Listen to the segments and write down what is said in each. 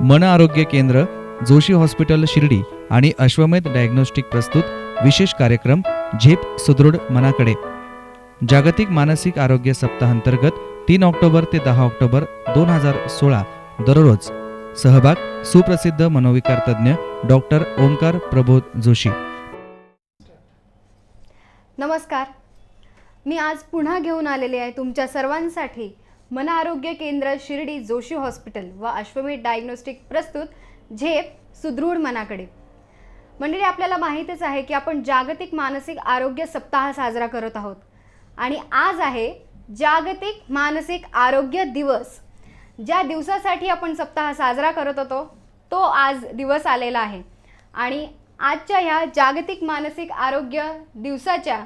मन आरोग्य केंद्र, जोशी हॉस्पिटल शिर्डी आणि अश्वमेध डायग्नोस्टिक प्रस्तुत विशेष कार्यक्रम झेप सुदृढ मनाकडे. जागतिक मानसिक आरोग्य सप्ताहांतर्गत 3 ऑक्टोबर ते 10 ऑक्टोबर 2016 दररोज. सहभाग सुप्रसिद्ध मनोविकार तज्ञ डॉक्टर ओंकार प्रबोध जोशी. नमस्कार, मी आज पुन्हा घेऊन आलेले आहे तुमच्या सर्वांसाठी मन आरोग्य केंद्र शिर्डी, जोशी हॉस्पिटल व अश्वमेध डायग्नोस्टिक प्रस्तुत झेप सुदृढ मनाकडे. मंडळी, आपल्याला माहीतच आहे की आपण जागतिक मानसिक आरोग्य सप्ताह साजरा करत आहोत आणि आज आहे जागतिक मानसिक आरोग्य दिवस. ज्या दिवसासाठी आपण सप्ताह साजरा करत होतो तो आज दिवस आलेला आहे आणि आजच्या ह्या जागतिक मानसिक आरोग्य दिवसाच्या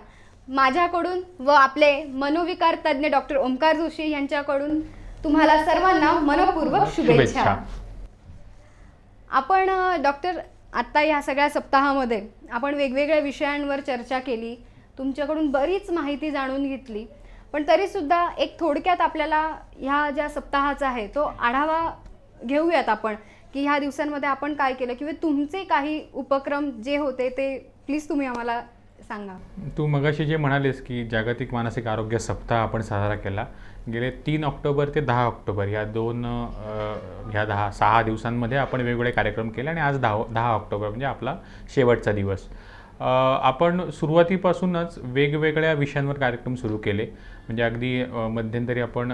माझ्याकडून व आपले मनोविकार तज्ञ डॉक्टर ओंकार जोशी यांच्याकडून तुम्हाला सर्वांना मनपूर्वक शुभेच्छा. आपण डॉक्टर, आत्ता ह्या सगळ्या सप्ताहामध्ये आपण वेगवेगळ्या विषयांवर चर्चा केली, तुमच्याकडून बरीच माहिती जाणून घेतली, पण तरीसुद्धा एक थोडक्यात आपल्याला ह्या ज्या सप्ताहाचा आहे तो आढावा घेऊयात आपण, की ह्या दिवसांमध्ये आपण काय केलं किंवा तुमचे काही उपक्रम जे होते ते प्लीज तुम्ही आम्हाला सांगा. तू मगाशी जे म्हणालीस की जागतिक मानसिक आरोग्य सप्ताह आपण साजरा केला गेले 3 ऑक्टोबर ते 10 ऑक्टोबर या 6 दिवसांमध्ये आपण वेगवेगळे कार्यक्रम केले आणि आज 10 ऑक्टोबर म्हणजे आपला शेवटचा दिवस. आपण सुरुवातीपासूनच वेगवेगळ्या विषयांवर कार्यक्रम सुरू केले. म्हणजे अगदी मध्यंतरी आपण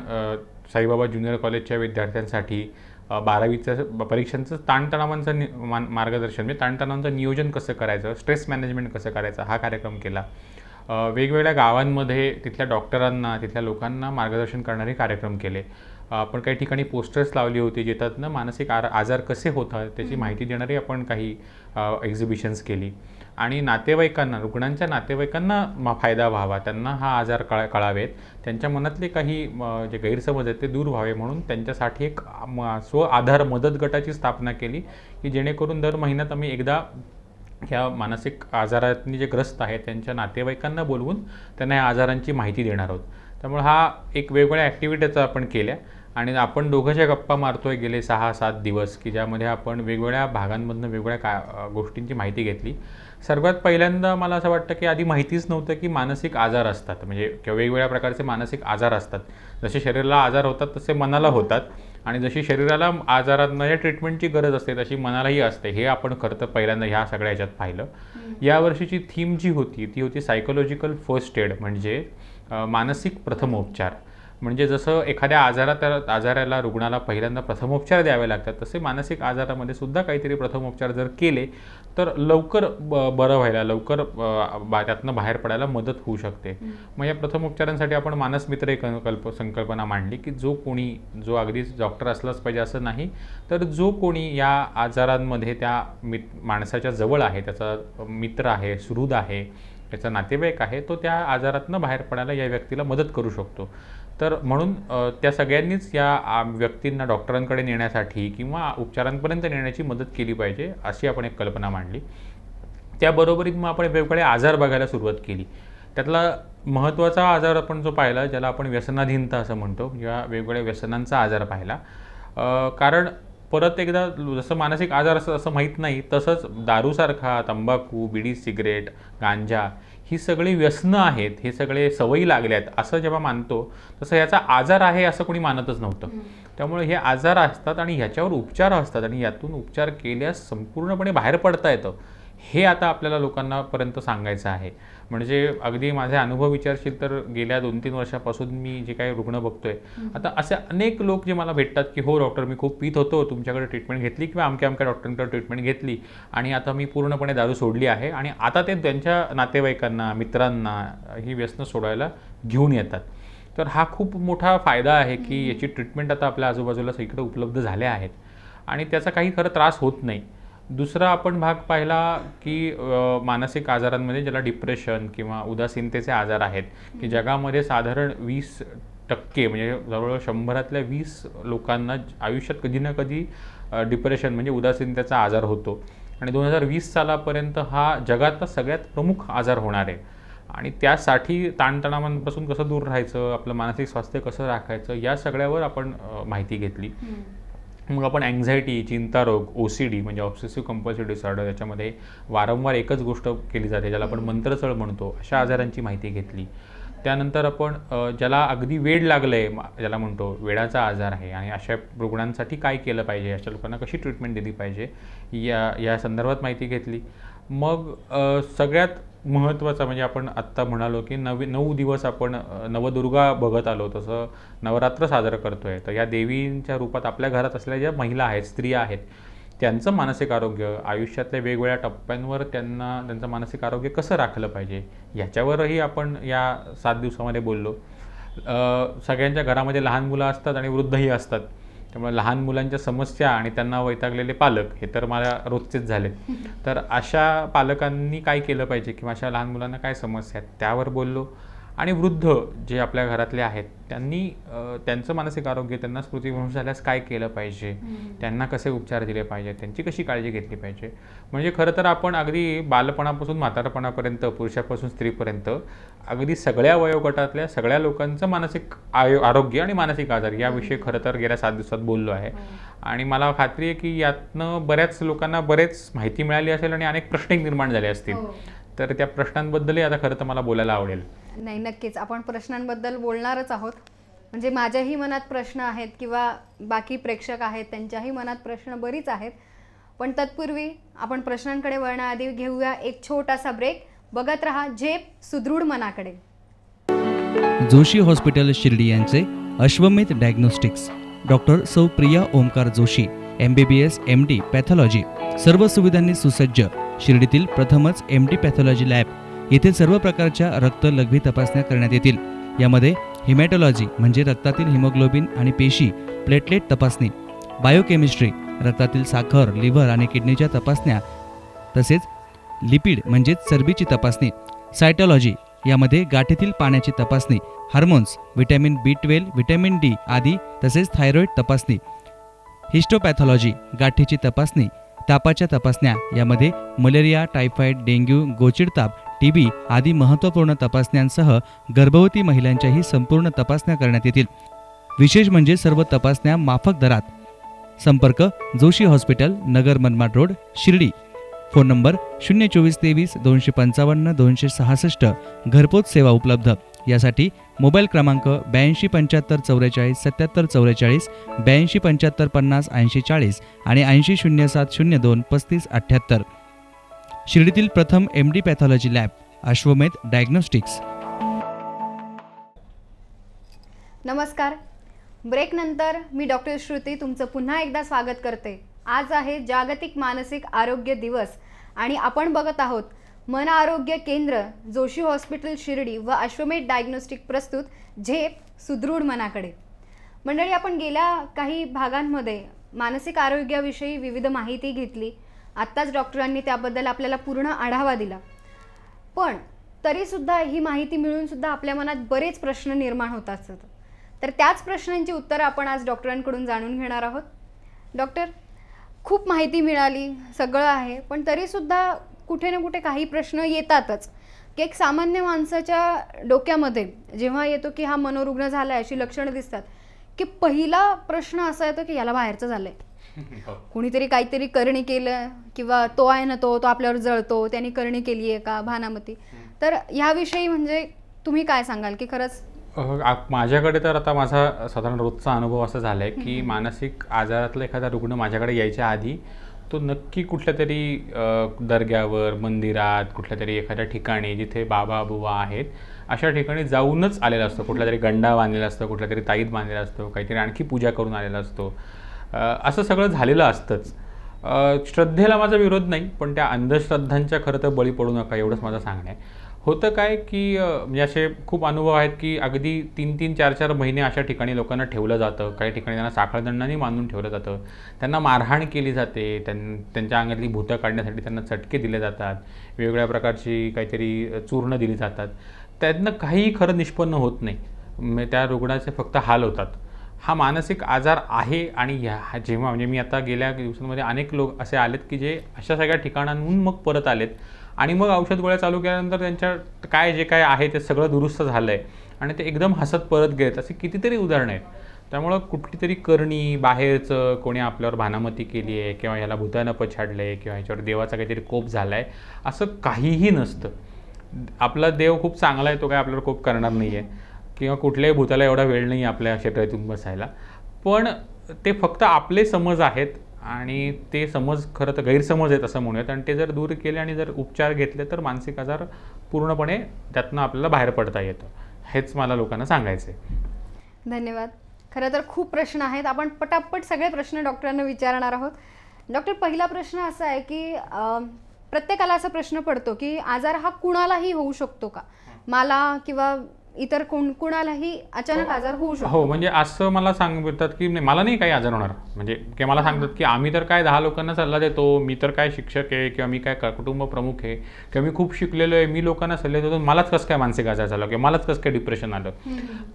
साईबाबा ज्युनियर कॉलेजच्या विद्यार्थ्यांसाठी 12वीच्या परीक्षांचं ताणतणावांचं मार्गदर्शन, म्हणजे ताणतणावांचं नियोजन कसं करायचं, स्ट्रेस मॅनेजमेंट कसं करायचं हा कार्यक्रम केला. वेगवेगळ्या गावांमध्ये तिथल्या डॉक्टरांना, तिथल्या लोकांना मार्गदर्शन करणारे कार्यक्रम केले. आपण काही ठिकाणी पोस्टर्स लावली होती ज्याच्यातनं मानसिक आजार कसे होतात त्याची माहिती देणारी आपण काही एक्झिबिशन्स केली आणि नातेवाईकांना, रुग्णांच्या नातेवाईकांना फायदा व्हावा, त्यांना हा आजार कळावेत, त्यांच्या मनातले काही जे गैरसमज आहेत ते दूर व्हावे म्हणून त्यांच्यासाठी एक स्व आधार मदत गटाची स्थापना केली की जेणेकरून दर महिन्यात आम्ही एकदा ह्या मानसिक आजारांनी जे ग्रस्त आहेत त्यांच्या नातेवाईकांना बोलवून त्यांना या आजारांची माहिती देणार आहोत. त्यामुळे हा एक वेगवेगळ्या ॲक्टिव्हिटीज आपण केल्या आणि आपण दोघंच्या गप्पा मारतोय गेले 6-7 दिवस की ज्यामध्ये आपण वेगवेगळ्या भागांमधून वेगवेगळ्या गोष्टींची माहिती घेतली. सर्वात पहिल्यांदा मला असं वाटतं की आधी माहितीच नव्हतं की मानसिक आजार असतात, म्हणजे किंवा वेगवेगळ्या प्रकारचे मानसिक आजार असतात. जसे शरीराला आजार होतात तसे मनाला होतात आणि जशी शरीराला आजारांना ट्रीटमेंटची गरज असते तशी मनालाही असते. हे आपण खरं तर पहिल्यांदा ह्या सगळ्या ह्याच्यात पाहिलं. यावर्षीची थीम जी होती ती होती सायकोलॉजिकल फर्स्ट एड, म्हणजे मानसिक प्रथमोपचार. म्हणजे जसं एखाद्या आजाराला रुग्णाला पहिल्यांदा प्रथमोपचार द्यावे लागतात तसे मानसिक आजारामध्ये सुद्धा काहीतरी प्रथमोपचार जर केले तर लवकर बरं व्हायला, लवकर त्यातनं बाहेर पडायला मदत होऊ शकते. मग या प्रथमोपचारांसाठी आपण मानसमित्र एक संकल्पना मांडली की जो अगदीच डॉक्टर असलाच पाहिजे असं नाही, तर जो कोणी या आजारांमध्ये त्या माणसाच्या जवळ आहे, त्याचा मित्र आहे, सुहृद आहे, त्याचा नातेवाईक आहे, तो त्या आजारातनं बाहेर पडायला या व्यक्तीला मदत करू शकतो. तर म्हणून त्या सगळ्यांनीच या व्यक्तींना डॉक्टरांकडे नेण्यासाठी किंवा उपचारांपर्यंत नेण्याची मदत केली पाहिजे अशी आपण एक कल्पना मांडली. त्याबरोबरीत मग आपण वेगवेगळे आजार बघायला सुरुवात केली. त्यातला महत्त्वाचा आजार आपण जो पाहिला ज्याला आपण व्यसनाधीनता असं म्हणतो, किंवा वेगवेगळ्या व्यसनांचा आजार पाहिला. कारण परत एकदा जसं मानसिक आजार असं माहीत नाही तसंच दारूसारखा, तंबाखू, बिडी, सिगरेट, गांजा ही सगळी व्यसनं आहेत, हे सगळे सवयी लागल्यात असं जेव्हा मानतो तसं याचा आजार आहे असं कोणी मानतच नव्हतं. त्यामुळे हे आजार असतात आणि ह्याच्यावर उपचार असतात आणि यातून उपचार केल्यास संपूर्णपणे बाहेर पडता येतं, हे आता आपल्याला लोकांनापर्यंत सांगायचं आहे. म्हणजे अगदी माझे अनुभव विचारशील तर गेल्या 2-3 वर्षापासून मी जे काही रुग्ण बघतोय, आता असे अनेक लोक जे मला भेटतात की हो डॉक्टर, मी खूप पीत होतो, तुमच्याकडे ट्रीटमेंट घेतली किंवा अमक्या डॉक्टरांकडे ट्रीटमेंट घेतली आणि आता मी पूर्णपणे दारू सोडली आहे आणि आता ते त्यांच्या नातेवाईकांना, मित्रांना ही व्यसनं सोडायला घेऊन येतात. तर हा खूप मोठा फायदा आहे की याची ट्रीटमेंट आता आपल्या आजूबाजूला सगळीकडे उपलब्ध झाल्या आहेत आणि त्याचा काही खरं त्रास होत नाही. दुसरा आपण भाग पाहिला की मानसिक आजारांमध्ये ज्याला डिप्रेशन किंवा उदासीनतेचे आजार आहेत की जगामध्ये साधारण 20% म्हणजे जवळजवळ 100 20 लोकांना आयुष्यात कधी ना कधी डिप्रेशन म्हणजे उदासीनतेचा आजार होतो आणि 2020 सालापर्यंत हा जगातला सगळ्यात प्रमुख आजार होणार आहे. आणि त्यासाठी ताणतणावांपासून कसं दूर राहायचं, आपलं मानसिक स्वास्थ्य कसं राखायचं, या सगळ्यावर आपण माहिती घेतली. मग आपण अँझायटी, चिंतारोग, OCD म्हणजे ऑब्सेसिव्ह कंपल्सिव्ह डिसऑर्डर, याच्यामध्ये वारंवार एकच गोष्ट केली जाते ज्याला आपण मंत्रचळ म्हणतो, अशा आजारांची माहिती घेतली. त्यानंतर आपण ज्याला अगदी वेड लागलं आहे, ज्याला म्हणतो वेडाचा आजार आहे, आणि अशा रुग्णांसाठी काय केलं पाहिजे, अशा लोकांना कशी ट्रीटमेंट दिली पाहिजे, या संदर्भात माहिती घेतली. मग सगळ्यात महत्त्वाचं म्हणजे आपण आत्ता म्हणालो की 9 दिवस आपण नवदुर्गा बघत आलो, तसं नवरात्र साजरं करतो आहे. तर या देवींच्या रूपात आपल्या घरात असलेल्या ज्या महिला आहेत, स्त्रिया आहेत, त्यांचं मानसिक आरोग्य, आयुष्यातल्या वेगवेगळ्या टप्प्यांवर त्यांचं मानसिक आरोग्य कसं राखलं पाहिजे, याच्यावरही आपण या 7 दिवसामध्ये बोललो. सगळ्यांच्या घरामध्ये लहान मुलं असतात आणि वृद्धही असतात, त्यामुळे लहान मुलांच्या समस्या आणि त्यांना वैतागलेले पालक हे तर मला रोजचेच झालेत. तर अशा पालकांनी काय केलं पाहिजे किंवा अशा लहान मुलांना काय समस्या आहेत त्यावर बोललो. आणि वृद्ध जे आपल्या घरातले आहेत त्यांनी त्यांचं मानसिक आरोग्य, त्यांना स्मृतिभ्रंश झाल्यास काय केलं पाहिजे, त्यांना कसे उपचार दिले पाहिजे, त्यांची कशी काळजी घेतली पाहिजे. म्हणजे खरं तर आपण अगदी बालपणापासून म्हातारपणापर्यंत, पुरुषापासून स्त्रीपर्यंत अगदी सगळ्या वयोगटातल्या सगळ्या लोकांचं मानसिक आरोग्य आणि मानसिक आजार याविषयी खरं तर गेल्या 7 दिवसात बोललो आहे. आणि मला खात्री आहे की यातनं बऱ्याच लोकांना बरेच माहिती मिळाली असेल आणि अनेक प्रश्न निर्माण झाले असतील. तर त्या प्रश्नांबद्दलही आता खरं तर मला बोलायला आवडेल. नाही, नक्कीच आपण प्रश्नांबद्दल बोलणारच आहोत. म्हणजे माझ्याही मनात प्रश्न आहेत किंवा बाकी प्रेक्षक आहेत त्यांच्याही मनात प्रश्न बरीच आहेत. पण तत्पूर्वी आपण प्रश्नांकडे वळण्याआधी घेऊया एक छोटासा ब्रेक. बघत रहा झेप सुदृढ मनाकडे. जोशी हॉस्पिटल शिर्डी यांचे अश्वमेध डायग्नोस्टिक्स, डॉक्टर सौ Priya Omkar Joshi, MBBS MD pathology, सर्व सुविधांनी सुसज्ज शिर्डीतील प्रथमच MD पॅथॉलॉजी लॅब. येथे सर्व प्रकारच्या रक्त लघवी तपासण्या करण्यात येतील. यामध्ये हिमॅटॉलॉजी म्हणजे रक्तातील हिमोग्लोबिन आणि पेशी, प्लेटलेट तपासणी, बायोकेमिस्ट्री, रक्तातील साखर, लिव्हर आणि किडनीच्या तपासण्या, तसेच लिपिड म्हणजेच चरबीची तपासणी, सायटॉलॉजी यामध्ये गाठीतील पाण्याची तपासणी, hormones, vitamin B12, vitamin D आदी, तसेच थायरॉईड तपासणी, हिस्टोपॅथॉलॉजी गाठीची तपासणी, तापाच्या तपासण्या यामध्ये मलेरिया, टायफॉइड, डेंग्यू, गोचिड ताप, TB आदी महत्त्वपूर्ण तपासण्यांसह गर्भवती महिलांच्याही संपूर्ण तपासण्या करण्यात येतील. विशेष म्हणजे सर्व तपासण्या माफक दरात. संपर्क Joshi hospital, Nagar Manmad road, Shirdi. Phone number 02423 255 266. घरपोच सेवा उपलब्ध. यासाठी मोबाईल क्रमांक 8275 44 77 44, 8275 50 80 40 आणि 8007 02 35 78. शिर्डीतील प्रथम MD पॅथॉलॉजी लॅब, अश्वमेध डायग्नोस्टिक्स. नमस्कार. ब्रेकनंतर मी डॉक्टर श्रुती तुमचं पुन्हा एकदा स्वागत करते. आज आहे जागतिक मानसिक आरोग्य दिवस आणि आपण बघत आहोत मन आरोग्य केंद्र, जोशी हॉस्पिटल शिर्डी व अश्वमेध डायग्नोस्टिक प्रस्तुत झेप सुदृढ मनाकडे. मंडळी, आपण गेल्या काही भागांमध्ये मानसिक आरोग्याविषयी विविध माहिती घेतली. आत्ताच डॉक्टरांनी त्याबद्दल आपल्याला पूर्ण आढावा दिला. पण तरीसुद्धा ही माहिती मिळूनसुद्धा आपल्या मनात बरेच प्रश्न निर्माण होत असतात. तर त्याच प्रश्नांची उत्तरं आपण आज डॉक्टरांकडून जाणून घेणार आहोत. डॉक्टर, खूप माहिती मिळाली, सगळं आहे, पण तरीसुद्धा कुठे ना कुठे काही प्रश्न येतातच की एक सामान्य माणसाच्या डोक्यामध्ये जेव्हा येतो की हा मनोरुग्ण झाला आहे अशी लक्षणं दिसतात की पहिला प्रश्न असा येतो की याला बाहेरचं झालं आहे, कुणीतरी काहीतरी करणी केलं किंवा तो आहे ना तो आपल्यावर जळतो, त्यांनी करणी केली आहे का, भानामती. तर ह्याविषयी म्हणजे तुम्ही काय सांगाल की खरंच? माझ्याकडे तर आता माझा साधारण रोजचा अनुभव असा झाला आहे की मानसिक आजारातला एखादा रुग्ण माझ्याकडे यायच्या आधी तो नक्की कुठल्या तरी दर्ग्यावर, मंदिरात, कुठल्या तरी एखाद्या ठिकाणी जिथे बाबा बुवा आहेत अशा ठिकाणी जाऊनच आलेला असतो. कुठला तरी गंडा बांधलेला असतो, कुठल्या तरी ताईत बांधलेला असतो, काहीतरी आणखी पूजा करून आलेला असतो. असं सगळं झालेलं असतंच. श्रद्धेला माझा विरोध नाही, पण त्या अंधश्रद्धांच्या खरं तर बळी पडू नका एवढंच माझं सांगणं आहे. होतं काय की म्हणजे असे खूप अनुभव आहेत की अगदी 3-3, 4-4 महिने अशा ठिकाणी लोकांना ठेवलं जातं. काही ठिकाणी त्यांना साखळदंडाने बांधून ठेवलं जातं, त्यांना मारहाण केली जाते, त्यांच्या अंगातली भूतं काढण्यासाठी त्यांना चटके दिले जातात, वेगवेगळ्या प्रकारची काहीतरी चूर्ण दिली जातात. त्यातनं काहीही खरं निष्पन्न होत नाही, त्या रुग्णाचे फक्त हाल होतात. हा मानसिक आजार आहे. आणि जेव्हा म्हणजे मी आता गेल्या दिवसांमध्ये अनेक लोक असे आलेत की जे अशा सगळ्या ठिकाणांहून मग परत आलेत आणि मग औषध गोळ्या चालू केल्यानंतर त्यांच्या जे काय आहे ते सगळं दुरुस्त झालं आहे आणि ते एकदम हसत परत गेलेत. असे कितीतरी उदाहरणं आहेत. त्यामुळं कुठली तरी करणी, बाहेरचं कोणी आपल्यावर भानामती केली आहे किंवा ह्याला भूतानं पछाडलं आहे किंवा ह्याच्यावर देवाचा काहीतरी कोप झाला आहे, असं काहीही नसतं. आपला देव खूप चांगला आहे, तो काय आपल्यावर कोप करणार नाही आहे किंवा कुठल्याही भूताला एवढा वेळ नाही आपल्या शरीरातून बसायला. पण ते फक्त आपले समज आहेत आणि ते समज खरं तर गैरसमज आहेत असं म्हणूयात, आणि ते जर दूर केले आणि जर उपचार घेतले तर मानसिक आजार पूर्णपणे त्यातनं आपल्याला बाहेर पडता येतं. हेच मला लोकांना सांगायचं आहे. धन्यवाद. खरं तर खूप प्रश्न आहेत, आपण पटापट सगळे प्रश्न डॉक्टरांना विचारणार आहोत. डॉक्टर, पहिला प्रश्न असा आहे की प्रत्येकाला असा प्रश्न पडतो की आजार हा कुणालाही होऊ शकतो का? मला किंवा इतर कुणालाही अचानक आजार होऊ शकतो? हो, म्हणजे असं मला सांगतात की नाही, मला नाही काही आजार होणार, म्हणजे की मला सांगतात की आम्ही तर काय 10 लोकांना सल्ला देतो, मी तर काय शिक्षक आहे किंवा मी काय कुटुंब प्रमुख आहे किंवा मी खूप शिकलेलो आहे, मी लोकांना सल्ले देतो, मलाच कसं काय मानसिक आजार झाला किंवा मलाच कसं काय डिप्रेशन आलं.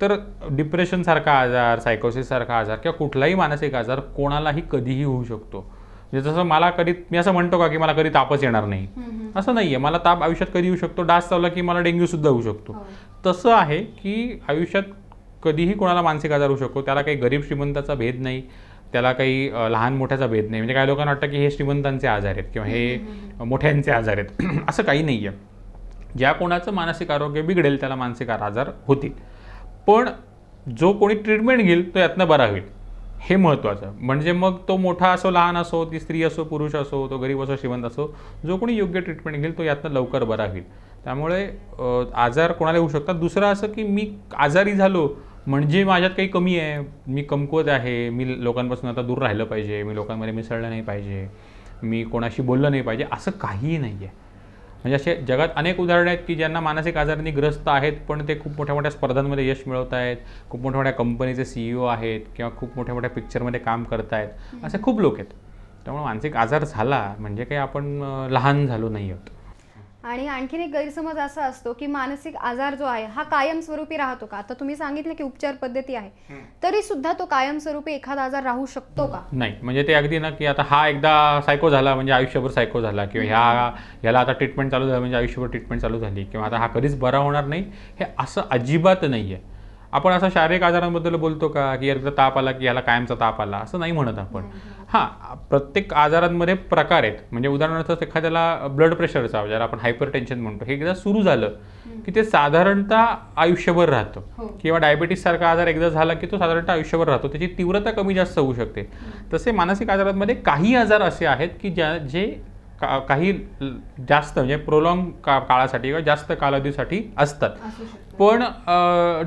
तर डिप्रेशनसारखा आजार, सायकोसिससारखा आजार किंवा कुठलाही मानसिक आजार कोणालाही कधीही होऊ शकतो. म्हणजे जसं मला कधी, मी असं म्हणतो का की मला कधी तापच येणार नाही, असं नाही आहे. मला ताप आयुष्यात कधी येऊ शकतो, डास चावला की मला डेंग्यूसुद्धा होऊ शकतो. तसं आहे की आयुष्यात कधीही कोणाला मानसिक आजार होऊ शकतो. त्याला काही गरीब श्रीमंताचा भेद नाही, त्याला काही लहान मोठ्याचा भेद नाही. म्हणजे काही लोकांना वाटतं की हे श्रीमंतांचे आजार आहेत किंवा हे मोठ्यांचे आजार आहेत. असं काही नाही आहे. ज्या कोणाचं मानसिक आरोग्य बिघडेल त्याला मानसिक आजार होतील, पण जो कोणी ट्रीटमेंट घेईल तो यातनं बरा होईल, हे महत्त्वाचं. म्हणजे मग तो मोठा असो, लहान असो, ती स्त्री असो, पुरुष असो, तो गरीब असो, श्रीमंत असो, जो कोणी योग्य ट्रीटमेंट घेईल तो यातनं लवकर बरा होईल. त्यामुळे आजार कोणाला होऊ शकतात. दुसरं असं की मी आजारी झालो म्हणजे माझ्यात काही कमी आहे, मी कमकुवत आहे, मी लोकांपासून आता दूर राहिलं पाहिजे, मी लोकांमध्ये मिसळलं नाही पाहिजे, मी कोणाशी बोललं नाही पाहिजे, असं काहीही नाही आहे. म्हणजे असे जगात अनेक उदाहरणं आहेत की ज्यांना मानसिक आजारांनी ग्रस्त आहेत, पण ते खूप मोठ्या मोठ्या स्पर्धांमध्ये यश मिळवत आहेत, खूप मोठ्या मोठ्या कंपनीचे CEO आहेत किंवा खूप मोठ्या मोठ्या पिक्चरमध्ये काम करत आहेत. असे खूप लोक आहेत. त्यामुळे मानसिक आजार झाला म्हणजे काही आपण लहान झालो नाही आहोत. आणि आणखीन एक गैरसमज असा असतो की मानसिक आजार जो आहे हा कायमस्वरूपी राहतो का? आता तुम्ही सांगितलं की उपचार पद्धती आहे, तरी सुद्धा तो कायमस्वरूपी एखादा आजार राहू शकतो का? नाही, म्हणजे ते अगदी ना की आता हा एकदा सायको झाला म्हणजे आयुष्यभर सायको झाला किंवा ह्याला आता ट्रीटमेंट चालू झालं म्हणजे आयुष्यभर ट्रीटमेंट चालू झाली किंवा आता हा कधीच बरा होणार नाही, हे असं अजिबात नाही आहे. आपण असं शारीरिक आजारांबद्दल बोलतो का की एकदा ताप आला की ह्याला कायमचा ताप आला, असं नाही म्हणत आपण. हां, प्रत्येक आजारांमध्ये प्रकार आहेत. म्हणजे उदाहरणार्थ एखाद्याला ब्लड प्रेशरचा, ज्याला आपण हायपर टेन्शन म्हणतो, हे एकदा सुरू झालं की ते साधारणतः आयुष्यभर राहतं. किंवा डायबिटीससारखा आजार एकदा झाला की तो साधारणतः आयुष्यभर राहतो. त्याची तीव्रता कमी जास्त होऊ शकते. तसे मानसिक आजारांमध्ये काही आजार असे आहेत की जे काही जास्त म्हणजे प्रोलॉंग काळासाठी किंवा जास्त कालावधीसाठी असतात. पण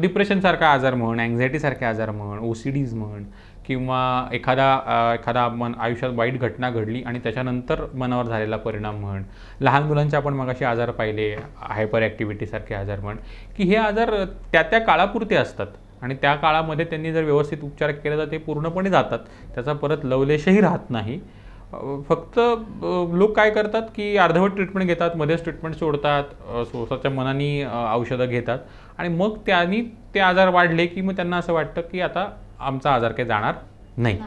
डिप्रेशनसारखा आजार म्हण, अँझायटीसारखे आजार म्हण, OCDs म्हण किंवा एखादा आयुष्यात वाईट घटना घडली आणि त्याच्यानंतर मनावर झालेला परिणाम म्हण, लहान मुलांचे आपण मगाशी आजार पाहिले, हायपर ॲक्टिव्हिटीसारखे आजार म्हण, की हे आजार त्या काळापुरते असतात आणि त्या काळामध्ये त्यांनी जर व्यवस्थित उपचार केले तर ते पूर्णपणे जातात. त्याचा परत लवलेशही राहत नाही. फक्त लोक काय करतात की अर्धवट ट्रीटमेंट घेतात, मध्येच ट्रीटमेंट सोडतात, स्वतःच्या मनाने औषधं घेतात आणि मग त्यांनी ते आजार वाढले की मग त्यांना असं वाटतं की आता आमचा आजार काही जाणार नाही.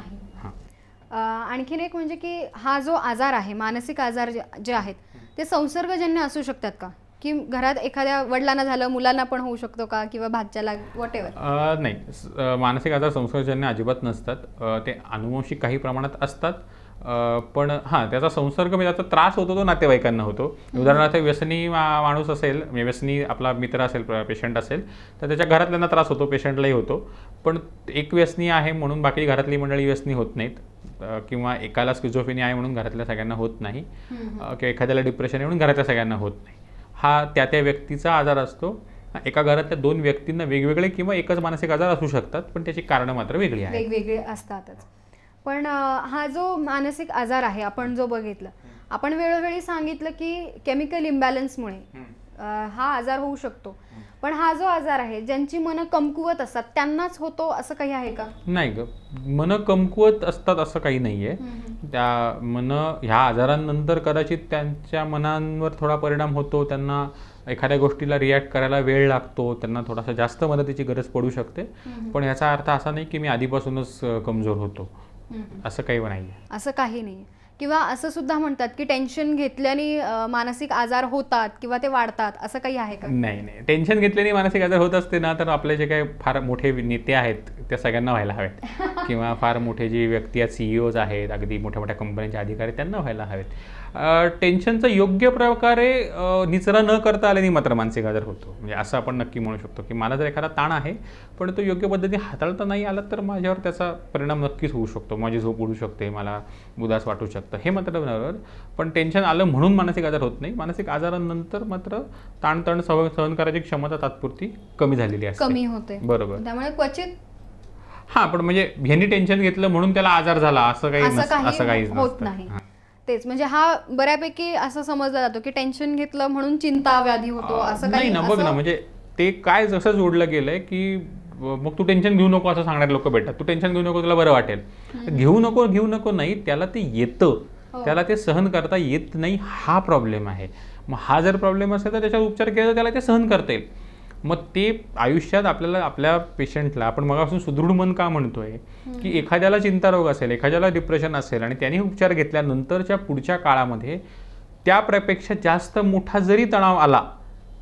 आणखीन एक म्हणजे की हा जो आजार आहे, मानसिक आजार जे आहेत ते संसर्गजन्य असू शकतात का? की घरात एखाद्या वडिलांना झालं, मुलांना पण होऊ शकतो का किंवा भाच्याला, व्हॉटएव्हर? नाही, मानसिक आजार संसर्गजन्य अजिबात नसतात. ते अनुवंशिक काही प्रमाणात असतात. पण हां, त्याचा संसर्ग म्हणजे त्याचा त्रास होतो तो नातेवाईकांना होतो. उदाहरणार्थ व्यसनी माणूस असेल, म्हणजे व्यसनी आपला मित्र असेल, पेशंट असेल, तर त्याच्या घरातल्यांना त्रास होतो, पेशंटलाही होतो. पण एक व्यसनी आहे म्हणून बाकी घरातली मंडळी व्यसनी होत नाहीत किंवा एकाला स्किझोफ्रेनिया आहे म्हणून घरातल्या सगळ्यांना होत नाही किंवा एखाद्याला डिप्रेशन आहे म्हणून घरातल्या सगळ्यांना होत नाही. हा त्या व्यक्तीचा आजार असतो. एका घरातल्या 2 व्यक्तींना वेगवेगळे किंवा एकच मानसिक आजार असू शकतात, पण त्याची कारणं मात्र वेगळी आहेत, वेगवेगळे असतातच. पण हा जो मानसिक आजार आहे आपण जो बघितला, आपण वेळोवेळी सांगितलं की केमिकल इम्बॅलन्समुळे हा आजार होऊ शकतो. पण हा जो आजार आहे, ज्यांची मनं कमकुवत असतात त्यांनाच होतो असं काही आहे का? नाही ग, मनं कमकुवत असतात असं काही नाही आहे. त्या ह्या आजारांनंतर कदाचित त्यांच्या मनांवर थोडा परिणाम होतो, त्यांना एखाद्या गोष्टीला रिॲक्ट करायला वेळ लागतो, त्यांना थोडासा जास्त मदतीची गरज पडू शकते. पण याचा अर्थ असा नाही की मी आधीपासूनच कमजोर होतो, असं काही नाही आहे. असं काही नाही. किंवा असं सुद्धा म्हणतात की टेन्शन घेतल्याने मानसिक आजार होतात किंवा ते वाढतात, असं काही आहे का? नाही नाही, टेन्शन घेतल्याने मानसिक आजार होत असते ना, तर आपले जे काही फार मोठे नेते आहेत त्या सगळ्यांना व्हायला हवेत किंवा फार मोठे जी व्यक्ती आहेत, CEOज आहेत, अगदी मोठ्या मोठ्या कंपन्यांचे अधिकारी, त्यांना व्हायला हवेत. टेन्शनचा योग्य प्रकारे निचरा न करता आल्याने मात्र मानसिक आजार होतो. म्हणजे असं आपण नक्की म्हणू शकतो की मला जर एखादा ताण आहे पण तो योग्य पद्धतीने हाताळता नाही आला तर माझ्यावर त्याचा परिणाम नक्कीच होऊ शकतो. माझी झोप उडू शकते, मला उदास वाटू शकतं, हे मात्र बरोबर. पण टेन्शन आलं म्हणून मानसिक आजार होत नाही. मानसिक आजारानंतर मात्र ताणतण सहन करायची क्षमता तात्पुरती कमी झालेली असते, कमी होते. बरोबर. त्यामुळे क्वचित हां, पण म्हणजे ह्यांनी टेन्शन घेतलं म्हणून त्याला आजार झाला असं काहीच होत नसतं. नाही. हां. तेच म्हणजे हा बऱ्यापैकी असं समजला जातो की टेन्शन घेतलं म्हणून चिंता व्याधी होतो, असं नाही काही ना, बघ ना, म्हणजे ते काय जसं जोडलं गेलंय की मग तू टेन्शन घेऊ नको असं सांगणारे लोक भेटतात. तू टेन्शन घेऊ नको, तुला बरं वाटेल. घेऊ नको नाही, त्याला ते येतं, त्याला ते सहन करता येत नाही, हा प्रॉब्लेम आहे. मग हा जर प्रॉब्लेम असेल तर त्याच्यावर उपचार केला तर त्याला ते सहन करता येईल. मग ते आयुष्यात आपल्याला आपल्या पेशंटला आपण मगापासून सुदृढ मन का म्हणतोय की एखाद्याला चिंतारोग असेल, एखाद्याला डिप्रेशन असेल आणि त्यांनी उपचार घेतल्यानंतरच्या पुढच्या काळामध्ये त्यापेक्षा जास्त मोठा जरी तणाव आला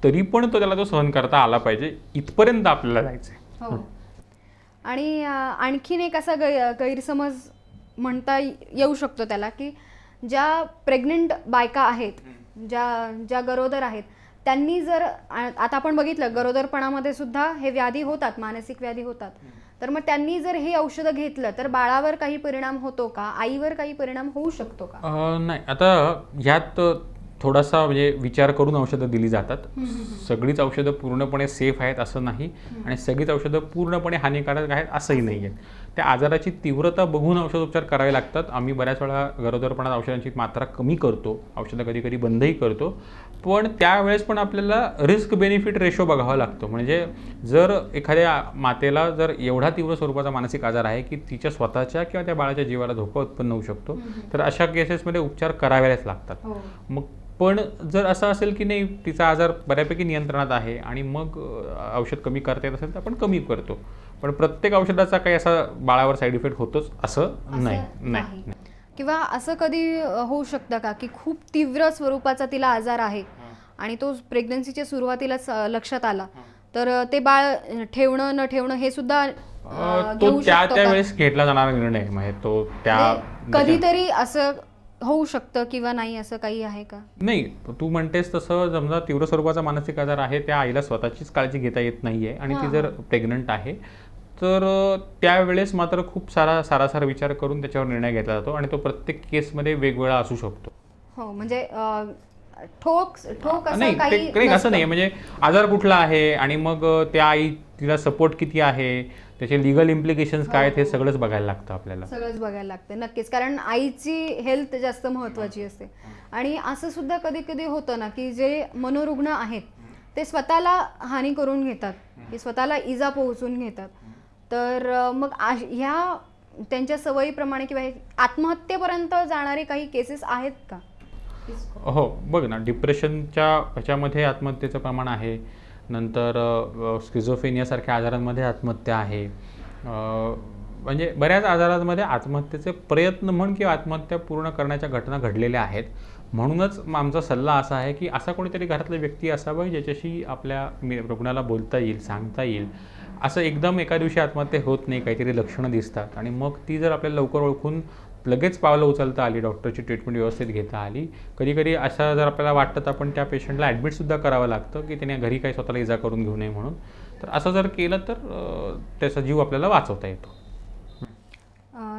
तरी पण त्याला तो सहन करता आला पाहिजे, इथपर्यंत आपल्याला जायचंय. हो. आणि आणखीन एक असा गैरसमज म्हणता येऊ शकतो त्याला की ज्या प्रेग्नंट बायका आहेत, ज्या गरोदर आहेत, त्यांनी जर आता आपण बघितलं गरोदरपणामध्ये सुद्धा हे व्याधी होतात, मानसिक व्याधी होतात, तर मग त्यांनी जर हे औषधं घेतलं तर बाळावर काही परिणाम होतो का, आईवर काही परिणाम होऊ शकतो का? नाही, आता ह्यात थोडासा म्हणजे विचार करून औषधं दिली जातात. सगळीच औषधं पूर्णपणे सेफ आहेत असं नाही आणि सगळीच औषधं पूर्णपणे हानिकारक आहेत असंही नाही आहे. त्या आजाराची तीव्रता बघून औषधोपचार करावे लागतात. आम्ही बऱ्याच वेळा गरोदरपणात औषधांची मात्रा कमी करतो, औषधं कधी कधी बंदही करतो, पण त्यावेळेस पण आपल्याला रिस्क बेनिफिट रेशो बघावा लागतो. म्हणजे जर एखाद्या मातेला जर एवढा तीव्र स्वरूपाचा मानसिक आजार आहे की तिच्या स्वतःच्या किंवा त्या बाळाच्या जीवाला धोका उत्पन्न होऊ शकतो, तर अशा केसेसमध्ये उपचार करावेच लागतात. मग पण जर असं असेल की नाही, तिचा आजार बऱ्यापैकी नियंत्रणात आहे आणि मग औषध कमी करता येत असेल तर आपण कमी करतो. पण प्रत्येक औषधाचा काही असा बाळावर साईड इफेक्ट होतोच असं नाही. किंवा असं कधी होऊ शकतं का की खूप तीव्र स्वरूपाचा तिला आजार आहे आणि तो प्रेग्नन्सीच्या सुरुवातीलाच लक्षात आला, तर ते बाळ ठेवणं न ठेवणं हे सुद्धा तो त्यावेळेस घेतला जाणारा निर्णय, म्हणजे तो त्या कधीतरी असं होऊ शकतं किंवा नाही, असं काही आहे का? नाही, तू म्हणतेस तसं समजा तीव्र स्वरूपाचा मानसिक आजार आहे, त्या आईला स्वतःचीच काळजी घेता येत नाहीये आणि ती जर प्रेग्नंट आहे तर त्यावेळेस मात्र खूप सारासार विचार करून त्याच्यावर निर्णय घेतला जातो आणि तो प्रत्येक केसमध्ये वेगवेगळा असू शकतो. हो, म्हणजे ठोक असं नाही, काही असं नाही. म्हणजे आजार कुठला आहे आणि मग त्या आई तिला सपोर्ट किती आहे, त्याचे लिगल इम्प्लिकेशन्स काय आहेत, हे सगळंच बघायला लागतं आपल्याला. सगळंच बघायला लागतं नक्कीच, कारण आईची हेल्थ जास्त महत्त्वाची असते. आणि असं सुद्धा कधी कधी होतं ना की जे मनोरुग्ण आहेत ते स्वतःला हानी करून घेतात, की स्वतःला इजा पोहोचून घेतात, तर मग ह्या त्यांच्या सवयीप्रमाणे किंवा आत्महत्येपर्यंत जाणारे काही केसेस आहेत का? हो, बघ ना, डिप्रेशनच्या ह्याच्यामध्ये आत्महत्येचं प्रमाण आहे, नंतर स्किझोफ्रेनियासारख्या आजारांमध्ये आत्महत्या आहे, म्हणजे बऱ्याच आजारांमध्ये आत्महत्येचे प्रयत्न म्हण किंवा आत्महत्या पूर्ण करण्याच्या घटना घडलेल्या आहेत. म्हणूनच आमचा सल्ला असा आहे की असा कोणीतरी घरातला व्यक्ती असावा ज्याच्याशी आपल्या रुग्णाला बोलता येईल, सांगता येईल. असं एकदम एका दिवशी आत्महत्या होत नाही, काहीतरी लक्षणं दिसतात आणि मग ती जर आपल्याला लवकर ओळखून लगेच पावलं उचलता आली, डॉक्टरची ट्रीटमेंट व्यवस्थित घेता आली, कधी अशा जर आपल्याला वाटतं तर आपण त्या पेशंटला ॲडमिटसुद्धा करावं लागतं की त्याने घरी काही स्वतःला इजा करून घेऊ नये म्हणून. तर असं जर केलं तर त्याचा जीव आपल्याला वाचवता येतो.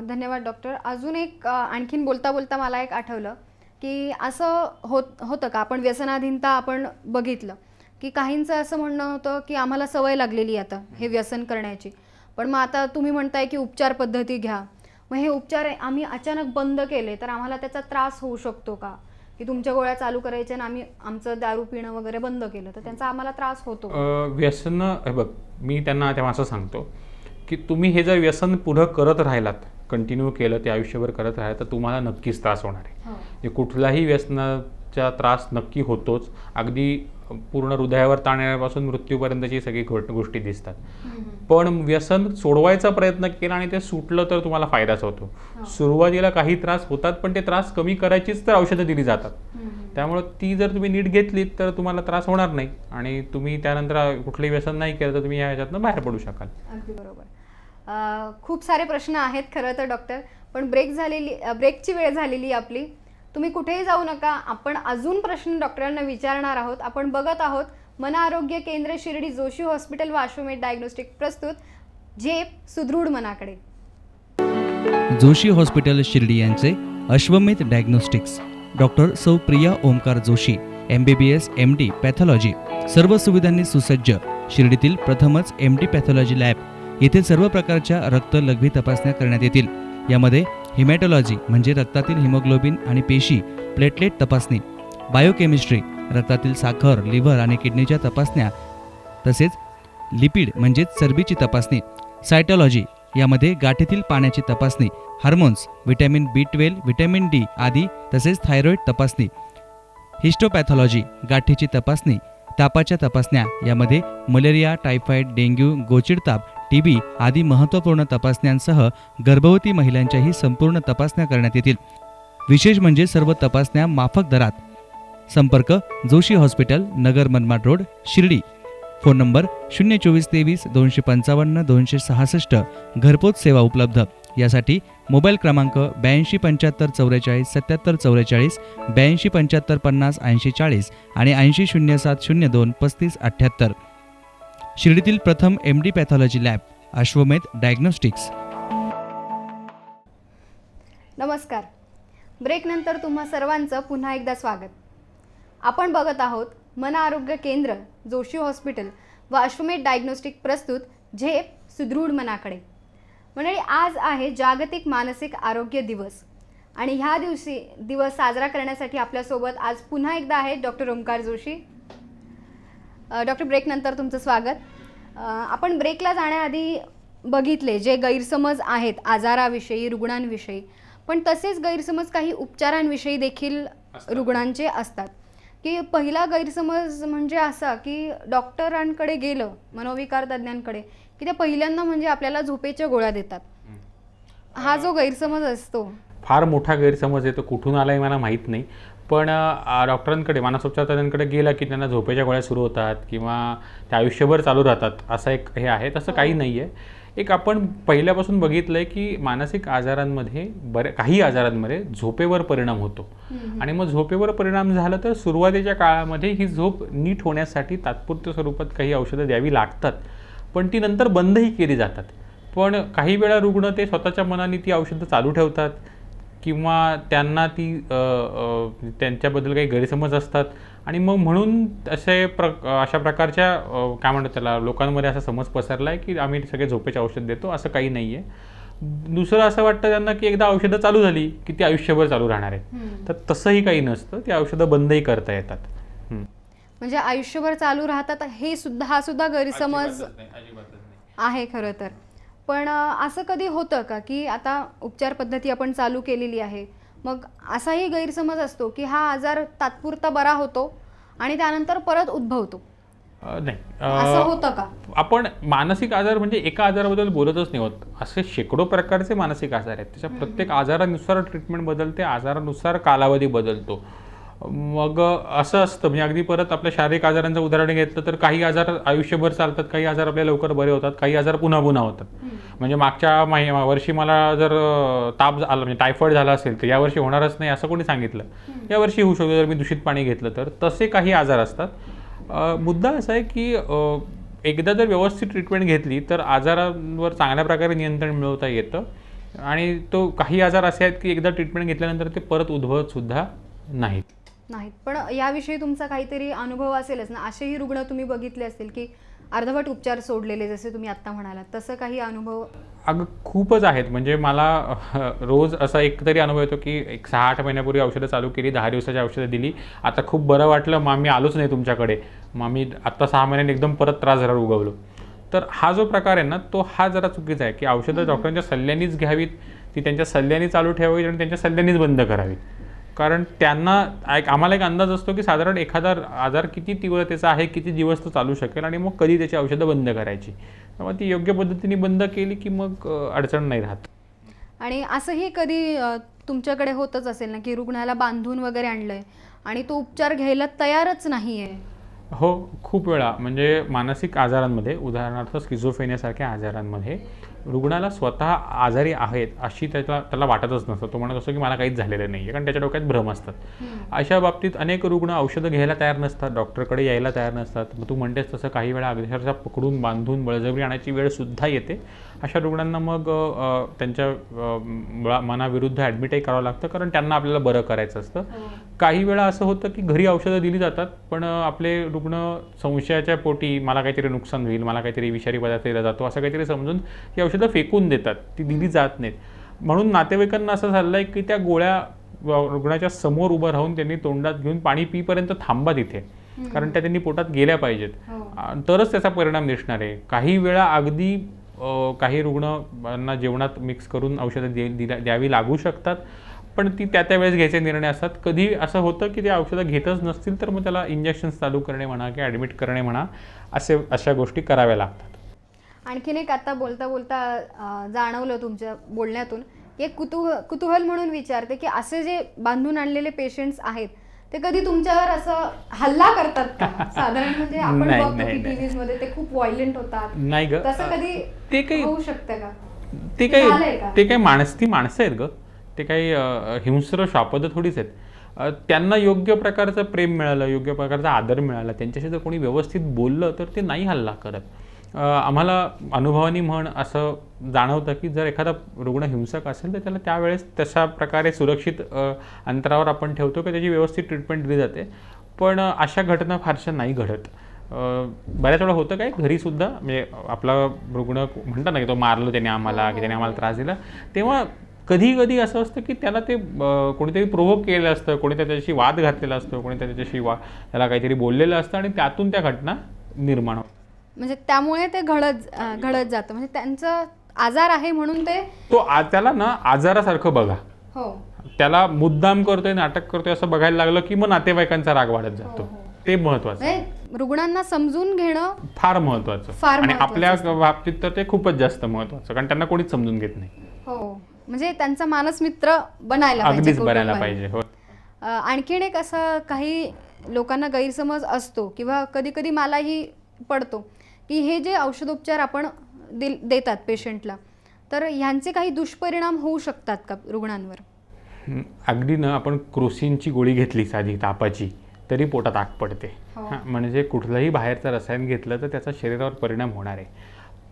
धन्यवाद डॉक्टर. अजून एक आणखीन बोलता बोलता मला एक आठवलं की असं होतं का, आपण व्यसनाधीनता आपण बघितलं की काहींचं असं म्हणणं होतं की आम्हाला सवय लागलेली आता हे व्यसन करण्याची, पण मग आता तुम्ही म्हणताय की उपचार पद्धती घ्या, मग हे उपचार आम्ही अचानक बंद केले तर आम्हाला त्याचा त्रास होऊ शकतो का, की तुमच्या गोळ्या चालू करायच्या आणि आम्ही आमचं दारू पिणं वगैरे बंद केलं तर त्यांचा आम्हाला त्रास होतो? व्यसन, बघ, मी त्यांना तेव्हा असं सांगतो की तुम्ही हे जर व्यसन पुढं करत राहिलात, कंटिन्यू केलं, ते आयुष्यभर करत राहिलं तर तुम्हाला नक्कीच त्रास होणार आहे. कुठलाही व्यसनाचा त्रास नक्की होतोच. अगदी पूर्ण हृदयावर ताण येण्यापासून मृत्यूपर्यंतची सगळी गोष्टी दिसतात. पण व्यसन सोडवायचा प्रयत्न केला आणि ते सुटलं तर तुम्हाला फायदाच होतो. सुरुवातीला काही त्रास होतात, पण ते त्रास कमी करायचीच तर औषधं दिली जातात. त्यामुळे ती जर तुम्ही नीट घेतलीत तर तुम्हाला त्रास होणार नाही आणि तुम्ही त्यानंतर कुठलंही व्यसन नाही केलं तर तुम्ही ह्याच्यातनं बाहेर पडू शकाल. अगदी बरोबर. खूप सारे प्रश्न आहेत खरं तर डॉक्टर, पण ब्रेकची वेळ झालेली आपली. तुम्ही कुठेही जाऊ नका, आपण अजून प्रश्न डॉक्टरांना विचारणार आहोत. आपण बघत आहोत मन आरोग्य केंद्र शिर्डी, जोशी हॉस्पिटल व अश्वमेध डायग्नोस्टिक प्रस्तुत झेप सुदृढ मनाकडे. जोशी हॉस्पिटल शिर्डी यांचे अश्वमेध डायग्नोस्टिक्स, डॉक्टर सौ Priya Omkar Joshi, MBBS MD pathology, सर्व सुविधांनी सुसज्ज. शिर्डीतील प्रथमच MD पॅथॉलॉजी लॅब. येथे सर्व प्रकारच्या रक्त लघवी तपासण्या करण्यात येतील. यामध्ये हिमॅटॉलॉजी म्हणजे रक्तातील हिमोग्लोबिन आणि पेशी, प्लेटलेट तपासणी, बायोकेमिस्ट्री, रक्तातील साखर, लिव्हर आणि किडनीच्या तपासण्या, तसेच लिपिड म्हणजेच चरबीची तपासणी, सायटॉलॉजी यामध्ये गाठीतील पाण्याची तपासणी, hormones, vitamin B12, vitamin D आदी, तसेच थायरॉईड तपासणी, हिस्टोपॅथॉलॉजी गाठीची तपासणी, तापाच्या तपासण्या यामध्ये मलेरिया, टायफॉइड, डेंग्यू, गोचिड ताप, TB आदी महत्त्वपूर्ण तपासण्यांसह गर्भवती महिलांच्याही संपूर्ण तपासण्या करण्यात येतील. विशेष म्हणजे सर्व तपासण्या माफक दरात. संपर्क Joshi hospital, Nagar Manmad road, Shirdi. Phone number 02423 255 266. घरपोच सेवा उपलब्ध. यासाठी मोबाईल क्रमांक 82 75 44 77 44, 82 75 50 80 40 आणि 80 07 02 35 78. शिर्डीतील प्रथम MD पॅथॉलॉजी लॅब, अश्वमेध डायग्नोस्टिक्स. नमस्कार. ब्रेकनंतर तुम्हा सर्वांचं पुन्हा एकदा स्वागत. आपण बघत आहोत मन आरोग्य केंद्र, जोशी हॉस्पिटल व अश्वमेध डायग्नोस्टिक प्रस्तुत झेप सुदृढ मनाकडे. मंडळी, आज आहे जागतिक मानसिक आरोग्य दिवस आणि ह्या दिवस साजरा करण्यासाठी आपल्यासोबत आज पुन्हा एकदा आहेत डॉक्टर ओमकार जोशी. डॉक्टर, ब्रेकनंतर तुमचं स्वागत. आपण ब्रेकला जाण्याआधी बघितले जे गैरसमज आहेत आजाराविषयी, रुग्णांविषयी, पण तसेच गैरसमज काही उपचारांविषयी देखील रुग्णांचे असतात. की पहिला गैरसमज म्हणजे असा की डॉक्टरांकडे गेलं, मनोविकार तज्ज्ञांकडे, की ते पहिल्यांदा म्हणजे आपल्याला झोपेच्या गोळ्या देतात. हा जो गैरसमज असतो, फार मोठा गैरसमज आहे. तो कुठून आलाय मला माहीत नाही, पण डॉक्टरांकडे, मानसोपचार तज्ञांकडे गेला की त्यांना झोपेच्या गोळ्या सुरू होतात किंवा ते आयुष्यभर चालू राहतात, असं एक हे आहे. तसं काही नाही आहे. एक आपण पहिल्यापासून बघितलं आहे की मानसिक आजारांमध्ये काही आजारांमध्ये झोपेवर परिणाम होतो आणि मग झोपेवर परिणाम झाला तर सुरुवातीच्या काळामध्ये ही झोप नीट होण्यासाठी तात्पुरत्या स्वरूपात काही औषधं द्यावी लागतात, पण ती नंतर बंदही केली जातात. पण काही वेळा रुग्ण ते स्वतःच्या मनाने ती औषधं चालू ठेवतात किंवा त्यांना ती त्यांच्याबद्दल काही गैरसमज असतात आणि मग म्हणून अशा प्रकारच्या काय म्हणतात त्याला, लोकांमध्ये असा समज पसरला आहे की आम्ही सगळे झोपेचे औषध देतो. असं काही नाही आहे. दुसरं असं वाटतं त्यांना की एकदा औषधं चालू झाली की ती आयुष्यभर चालू राहणार आहे, तर तसंही काही नसतं. ती औषधं बंदही करता येतात. म्हणजे आयुष्यभर चालू राहतात हा सुद्धा गैरसमज आहे खरं तर. पण असं कधी होतं का की आता उपचार पद्धती आपण चालू केलेली आहे, मग असाही गैरसमज असतो की हा आजार तात्पुरता बरा होतो आणि त्यानंतर परत उद्भवतो? नाही, असं होतं का? आपण मानसिक आजार म्हणजे एका आजाराबद्दल बोलतच नाही होत. असे शेकडो प्रकारचे मानसिक आजार आहेत. त्याच्या प्रत्येक आजारानुसार ट्रीटमेंट बदलते, आजारानुसार कालावधी बदलतो. मग असं असतं, म्हणजे अगदी परत आपल्या शारीरिक आजारांचं उदाहरण घेतलं तर काही आजार आयुष्यभर चालतात, काही आजार आपल्या लवकर बरे होतात, काही आजार पुन्हा पुन्हा होतात. म्हणजे मागच्या वर्षी मला जर ताप आला, म्हणजे टायफॉइड झाला असेल तर यावर्षी होणारच नाही असं कोणी सांगितलं, यावर्षी होऊ शकतो जर मी दूषित पाणी घेतलं तर. तसे काही आजार असतात. मुद्दा असा आहे की एकदा जर व्यवस्थित ट्रीटमेंट घेतली तर आजारांवर चांगल्या प्रकारे नियंत्रण मिळवता येतं आणि तो काही आजार असे आहेत की एकदा ट्रीटमेंट घेतल्यानंतर ते परत उद्भवत सुद्धा नाहीत. पण याविषयी तुमचा काहीतरी अनुभव असेलच ना? असेही रुग्ण तुम्ही बघितले असतील की अर्धवट उपचार सोडलेले, जसे तुम्ही आत्ता म्हणालात, तसं काही अनुभव? अगं खूपच आहेत. म्हणजे मला रोज असा एकतरी अनुभव येतो की 6-8 महिन्यापूर्वी औषधं चालू केली, 10 दिवसाची औषधं दिली, आता खूप बरं वाटलं, मग मी आलोच नाही तुमच्याकडे, मग मी आत्ता 6 महिन्यांनी एकदम परत त्रास झाला, उगवलो. तर हा जो प्रकार आहे ना, तो हा जरा चुकीचा आहे की औषधं डॉक्टरांच्या सल्ल्यानेच घ्यावीत, ती त्यांच्या सल्ल्याने चालू ठेवावीत आणि त्यांच्या सल्ल्यानेच बंद करावीत. कारण त्यांना आम्हाला एक अंदाज असतो की साधारण एखादा आजार किती तीव्रतेचा आहे, किती दिवस तो चालू शकेल आणि मग कधी त्याची औषधं बंद करायची. त्यामुळे ती योग्य पद्धतीने बंद केली की मग अडचण नाही राहत. आणि असंही कधी तुमच्याकडे होतच असेल ना की रुग्णाला बांधून वगैरे आणलंय आणि तो उपचार घ्यायला तयारच नाही आहे? हो, खूप वेळा म्हणजे मानसिक आजारांमध्ये, उदाहरणार्थ स्किझोफ्रेनियासारख्या आजारांमध्ये रुग्णाला स्वतः आजारी आहेत अशी त्याला वाटतच नसतं. तो म्हणत असतो की मला काहीच झालेलं नाही आहे, कारण त्याच्या डोक्यात भ्रम असतात. अशा बाबतीत अनेक रुग्ण औषधं घ्यायला तयार नसतात, डॉक्टरकडे यायला तयार नसतात. मग तू म्हणतेस तसं काही वेळा अक्षरशः पकडून बांधून बळजबरी आणायची वेळसुद्धा येते. अशा रुग्णांना मग त्यांच्या मनाविरुद्ध ॲडमिटही करावं लागतं, कारण त्यांना आपल्याला बरं करायचं असतं. काही वेळा असं होतं की घरी औषधं दिली जातात, पण आपले रुग्ण संशयाच्या पोटी मला काहीतरी नुकसान होईल, मला काहीतरी विषारी पदार्थ दिला जातो असं काहीतरी समजून ही औषधं फेकून देतात, ती दिली जात नाहीत. म्हणून नातेवाईकांना असं झालं आहे की त्या गोळ्या रुग्णाच्या समोर उभं राहून त्यांनी तोंडात घेऊन पाणी पिईपर्यंत थांबा तिथे, कारण त्या त्यांनी पोटात गेल्या पाहिजेत, तरच त्याचा परिणाम दिसणार आहे. काही वेळा अगदी काही रुग्णांना जेवणात मिक्स करून औषधं द्यावी लागू शकतात, पण ती त्या वेळेस घ्यायचे निर्णय असतात. कधी असं होतं की ते औषधं घेतच नसतील तर मग त्याला इंजेक्शन्स चालू करणे म्हणा किंवा ॲडमिट करणे म्हणा, अशा गोष्टी कराव्या लागतात. आणखीन एक आता बोलता बोलता जाणवलं तुमच्या बोलण्यातून, एक कुतूहल म्हणून विचारते की असे जे बांधून आणलेले पेशंट्स आहेत ते कधी तुमच्यावर असं हल्ला करतात का? साधारण म्हणजे आपण बघतो की टीव्हीज मध्ये ते खूप व्हायलेंट होतात. नाही ग, तसं कधी ते काही होऊ शकतं का? ते काही माणसं आहेत ग, ते काही हिंस्र शापद थोडीच आहेत. त्यांना योग्य प्रकारचं प्रेम मिळालं, योग्य प्रकारचा आदर मिळाला, त्यांच्याशी जर कोणी व्यवस्थित बोललं तर ते नाही हल्ला करत. आम्हाला अनुभवानी म्हण असं जाणवतं की जर एखादा रुग्ण हिंसक असेल तर त्याला त्यावेळेस तशा प्रकारे सुरक्षित अंतरावर आपण ठेवतो की त्याची व्यवस्थित ट्रीटमेंट दिली जाते. पण अशा घटना फारशा नाही घडत. बऱ्याच वेळा होतं काय, घरीसुद्धा म्हणजे आपला रुग्ण म्हणतात ना की तो मारलं त्याने आम्हाला, की त्याने आम्हाला त्रास दिला, तेव्हा कधी कधी असं असतं की त्याला ते कोणीतरी प्रोव्होक केलेलं असतं, कोणी त्याच्याशी वाद घातलेला असतो, कोणी त्याच्याशी त्याला काहीतरी बोललेलं असतं आणि त्यातून त्या घटना निर्माण होतात. म्हणजे त्यामुळे ते घडत जातं. म्हणजे त्यांचा आजार आहे म्हणून त्याला ना आजारासारखं बघा. हो, त्याला मुद्दाम करतोय, नाटक करतोय असं बघायला लागलं की मग नातेवाईकांचा राग वाढत जातो. ते महत्वाचं, रुग्णांना समजून घेणं फार महत्वाचं, आणि आपल्या बाबतीत तर ते खूपच जास्त महत्वाचं, कारण त्यांना कोणीच समजून घेत नाही. हो, म्हणजे त्यांचा मानसमित्र बनायला पाहिजे. हो. आणखीन एक असं काही लोकांना गैरसमज असतो किंवा कधी कधी मलाही पडतो की हे जे औषधोपचार आपण देतात पेशंटला, तर ह्यांचे काही दुष्परिणाम होऊ शकतात का रुग्णांवर? अगदी ना, आपण क्रोसिनची गोळी घेतली साधी तापाची तरी पोटात आग पडते. म्हणजे कुठलंही बाहेरचं रसायन घेतलं तर त्याचा शरीरावर परिणाम होणार आहे.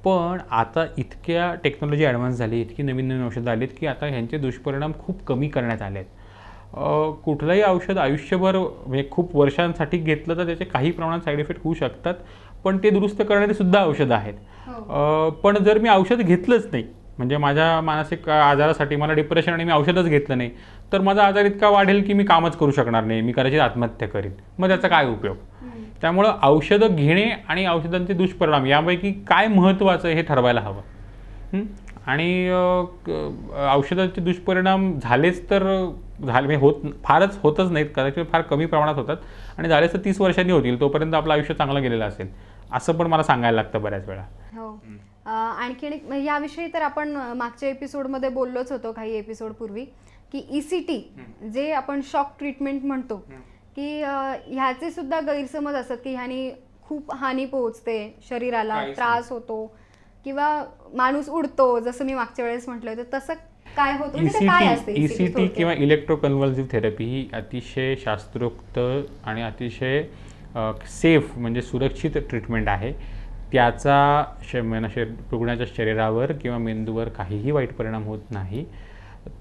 पण आता इतक्या टेक्नॉलॉजी ॲडव्हान्स झाली, इतकी नवीन नवीन औषधं आलीत की आता ह्यांचे दुष्परिणाम खूप कमी करण्यात आले आहेत. कुठलंही औषध आयुष्यभर म्हणजे खूप वर्षांसाठी घेतलं तर त्याचे काही प्रमाणात साईड इफेक्ट होऊ शकतात, पण ते दुरुस्त करणारी सुद्धा औषधं आहेत. पण जर मी औषध घेतलंच नाही, म्हणजे माझ्या मानसिक आजारासाठी मला डिप्रेशन आणि मी औषधच घेतलं नाही, तर माझा आजार इतका वाढेल की मी कामच करू शकणार नाही, मी कदाचित आत्महत्या करीन. मग त्याचा काय उपयोग? त्यामुळं औषधं घेणे आणि औषधांचे दुष्परिणाम यापैकी काय महत्त्वाचं हे ठरवायला हवं. आणि औषधांचे दुष्परिणाम झालेच तर फारच होतच नाहीत, कदाचित फार कमी प्रमाणात होतात, आणि झालेच तर 30 वर्षांनी होतील, तोपर्यंत आपलं आयुष्य चांगलं गेलेलं असेल, असं पण मला सांगायला लागतं बऱ्याच वेळा. हो. आणखीन एक याविषयी तर आपण मागच्या एपिसोडमध्ये बोललोच होतो काही एपिसोड पूर्वी, की ECT जे आपण शॉक ट्रीटमेंट म्हणतो, की ह्याचे सुद्धा गैरसमज असतात की ह्यानी खूप हानी पोहोचते शरीराला, त्रास होतो किंवा माणूस उडतो, जसं मी मागच्या वेळेस म्हटलं होतं तसं काय होतं? ECT किंवा इलेक्ट्रोकन्व्हल्सिव्ह थेरपी ही अतिशय शास्त्रोक्त आणि अतिशय सेफ म्हणजे सुरक्षित ट्रीटमेंट आहे. त्याचा रुग्णाच्या शरीरावर किंवा मेंदूवर काहीही वाईट परिणाम होत नाही.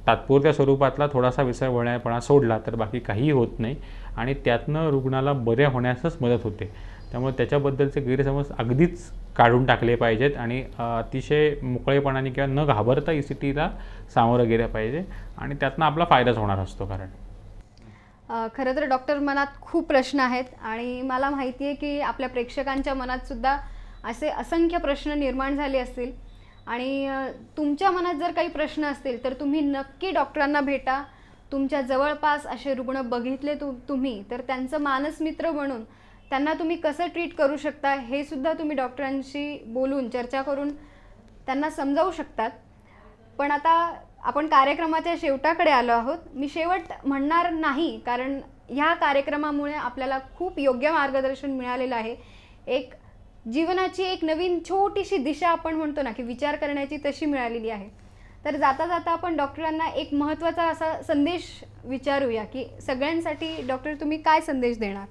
तात्पुरत्या स्वरूपातला थोडासा विसरवण्यापणा सोडला तर बाकी काहीही होत नाही, आणि त्यातनं रुग्णाला बऱ्या होण्यासच मदत होते. त्यामुळे त्याच्याबद्दलचे गैरसमज अगदीच काढून टाकले पाहिजेत आणि अतिशय मोकळेपणाने किंवा न घाबरता ECTला सामोरं गेलं पाहिजे, आणि त्यातनं आपला फायदाच होणार असतो. कारण खरं तर डॉक्टर, मनात खूप प्रश्न आहेत आणि मला माहिती आहे की आपल्या प्रेक्षकांच्या मनात सुद्धा असे असंख्य प्रश्न निर्माण झाले असतील, आणि तुमच्या मनात जर काही प्रश्न असतील तर तुम्ही नक्की डॉक्टरांना भेटा. तुमच्या जवळपास असे रुग्ण बघितले तुम्ही तर त्यांचं मानसमित्र बनून त्यांना तुम्ही कसं ट्रीट करू शकता हे सुद्धा तुम्ही डॉक्टरांशी बोलून चर्चा करून त्यांना समजावू शकतात. पण आता आपण कार्यक्रमाच्या शेवटाकडे आलो आहोत. मी शेवट म्हणणार नाही, कारण ह्या कार्यक्रमामुळे आपल्याला खूप योग्य मार्गदर्शन मिळालेलं आहे. एक जीवनाची एक नवीन छोटीशी दिशा आपण म्हणतो ना की विचार करण्याची तशी मिळालेली आहे. तर जाता जाता आपण डॉक्टरांना एक महत्त्वाचा असा संदेश विचारूया की सगळ्यांसाठी डॉक्टर तुम्ही काय संदेश देणार?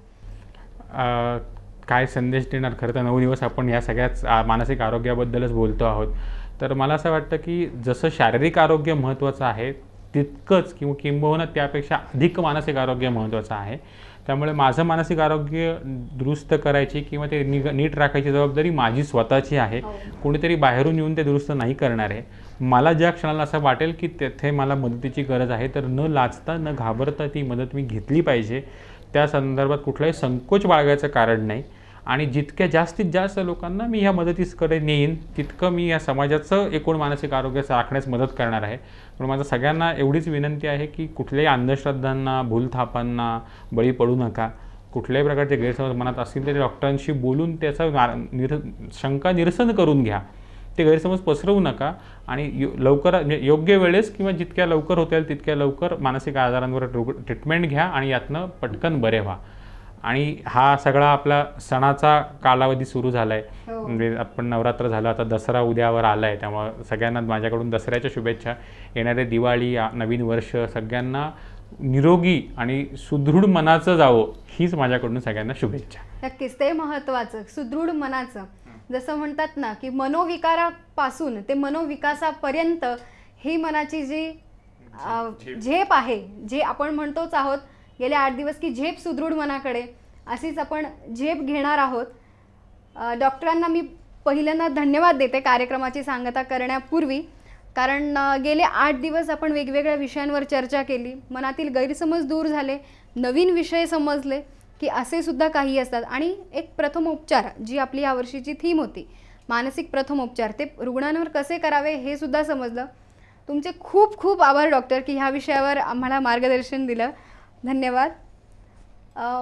काय संदेश देणार? खरं तर 9 दिवस आपण या सगळ्याच मानसिक आरोग्याबद्दलच बोलतो आहोत. तर मला असं वाटतं की जसं शारीरिक आरोग्य महत्त्वाचं आहे तितकंच किंबहुना त्यापेक्षा अधिक मानसिक आरोग्य महत्त्वाचं आहे. त्यामुळे माझं मानसिक आरोग्य दुरुस्त करायची किंवा ते नीट राखायची जबाबदारी माझी स्वतःची आहे. कोणीतरी बाहेरून येऊन ते दुरुस्त नाही करणार आहे. मला ज्या क्षणाला असं वाटेल की तेथे मला मदतीची गरज आहे तर न लाजता न घाबरता ती मदत मी घेतली पाहिजे. त्या संदर्भात कुठलाही संकोच बाळगायचं कारण नाही. आणि जितक्या जास्तीत जास्त लोकांना मी ह्या मदतीकडे नेईन तितकं मी या समाजाचं एकूण मानसिक आरोग्य राखण्यास मदत करणार आहे. पण माझं सगळ्यांना एवढीच विनंती आहे की कुठल्याही अंधश्रद्धांना भूलथापांना बळी पडू नका. कुठल्याही प्रकारचे गैरसमज मनात असतील तरी डॉक्टरांशी बोलून त्याचा शंका निरसन करून घ्या. ते गैरसमज पसरवू नका आणि लवकर योग्य वेळेस किंवा जितक्या लवकर होता येईल तितक्या लवकर मानसिक आजारांवर ट्रीटमेंट घ्या आणि यातनं पटकन बरे व्हा. आणि हा सगळा आपला सणाचा कालावधी सुरू झाला आहे. म्हणजे आपण नवरात्र झालं, आता दसरा उद्यावर आला आहे. त्यामुळं सगळ्यांना माझ्याकडून दसऱ्याच्या शुभेच्छा. येणारे दिवाळी, नवीन वर्ष सगळ्यांना निरोगी आणि सुदृढ मनाचं जावं हीच माझ्याकडून सगळ्यांना शुभेच्छा. नक्कीच ते महत्त्वाचं, सुदृढ मनाचं. जसं म्हणतात ना की मनोविकारापासून ते मनोविकासापर्यंत ही मनाची जी झेप आहे, जे आपण म्हणतोच आहोत गेले 8 दिवस की झेप सुदृढ मनाकडे, अशीच आपण झेप घेणार आहोत. डॉक्टरांना मी पहिल्यांदा धन्यवाद देते कार्यक्रमाची सांगता करण्यापूर्वी, कारण गेले 8 दिवस आपण वेगवेगळ्या विषयांवर चर्चा केली. मनातील गैरसमज दूर झाले, नवीन विषय समजले की असे सुद्धा काही असतात. आणि एक प्रथमोपचार जी आपली यावर्षीची थीम होती, मानसिक प्रथमोपचार, ते रुग्णांवर कसे करावे हे सुद्धा समजलं. तुमचे खूप खूप आभार डॉक्टर की ह्या विषयावर आम्हाला मार्गदर्शन दिलं. धन्यवाद.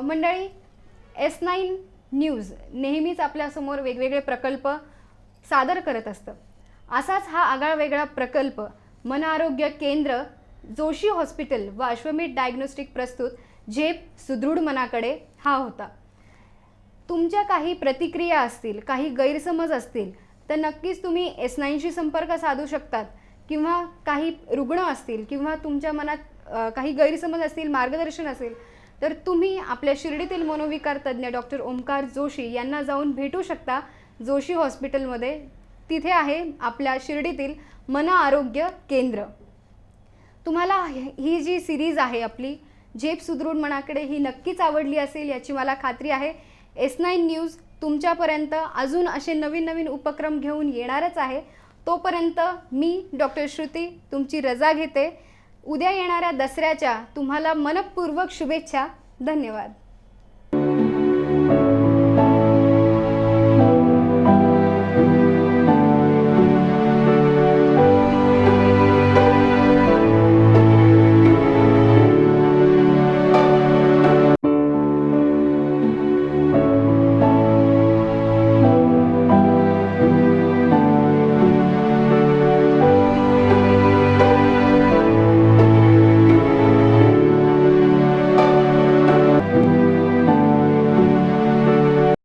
मंडळी, S9 न्यूज नेहमीच आपल्यासमोर वेगवेगळे प्रकल्प सादर करत असतं. असाच हा आगळावेगळा प्रकल्प मन आरोग्य केंद्र, जोशी हॉस्पिटल व अश्वमेध डायग्नोस्टिक प्रस्तुत झेप सुदृढ मनाकडे हा होता. तुमच्या काही प्रतिक्रिया असतील, काही गैरसमज असतील तर नक्कीच तुम्ही S9शी संपर्क साधू शकतात. किंवा काही रुग्ण असतील किंवा तुमच्या मनात काही गैरसमज असतील, मार्गदर्शन असेल तर तुम्ही आपल्या शिर्डीतील मनोविकार तज्ज्ञ डॉक्टर ओमकार जोशी यांना जाऊन भेटू शकता जोशी हॉस्पिटलमध्ये. तिथे आहे आपल्या शिर्डीतील मन आरोग्य केंद्र. तुम्हाला ही जी सिरीज आहे आपली झेप सुदृढ मनाकडे ही नक्कीच आवडली असेल याची मला खात्री आहे. S9 न्यूज तुमच्यापर्यंत अजून असे नवीन नवीन उपक्रम घेऊन येणारच आहे. तोपर्यंत मी डॉक्टर श्रुती तुमची रजा घेते. उद्या येणाऱ्या दसऱ्याच्या तुम्हाला मनपूर्वक शुभेच्छा. धन्यवाद.